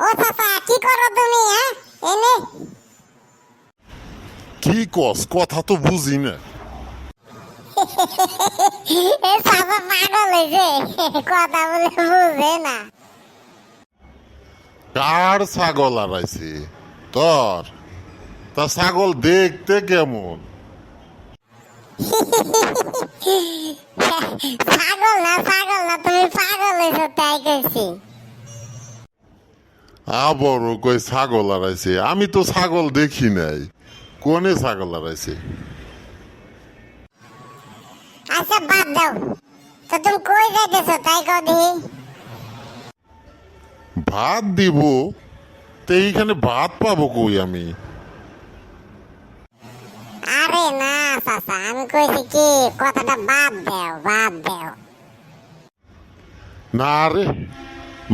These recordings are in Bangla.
ও চাচা কি করো তুমি? হ্যাঁ এনে কি কস কথা তো বুঝি না। এ চাচা পাগল হয়েছে, কথা বলে বুঝে না। কার ছাগল আড়াইছে তোর? তা ছাগল দেখতে কেমন? ছাগল না তুমি পাগল হয়েছো তাই কইছি। আবারও কই ছাগল আড়াইছে, আমি তো ছাগল দেখি নাই। কোনে ছাগল আড়াইছে? আচ্ছা বাদ দাও তো, তুমি কই যাইতেছো তাই কও দেখি। ভাত দিব? তো এইখানে ভাত পাবো কই আমি? আরে না চাচা, আমি কইছি কি কথাটা বাদ দাও। না রে,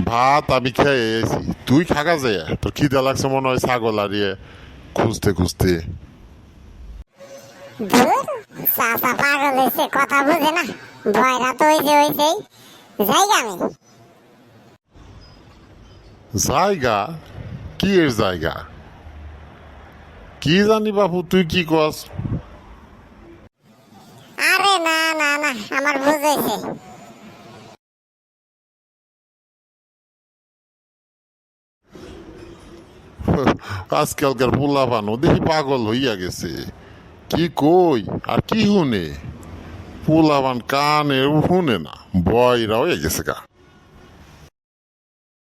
ভাত আমি খেয়ে এসি। তুই খাগা যায়, তোর খিদে লাগছে মনে হয় ছাগল আরিয়ে খুঁজতে খুঁজতে। ধুর, চাচা পাগল হয়েছে, কথা বুঝে না। ভয়রা তো হইছেই। যাইগা আমি। জায়গা? কি এর জায়গা? কি জানি বাপু, তুই কি কস? আরে না, আমার ভুল হয়েছে। আজকালকার পোলা পানো দেখি পাগল হইয়া গেছে। কি কই আর কি শুনে? পোলাবান কানে শুনে না, বয়রা হয়ে গেছে গা।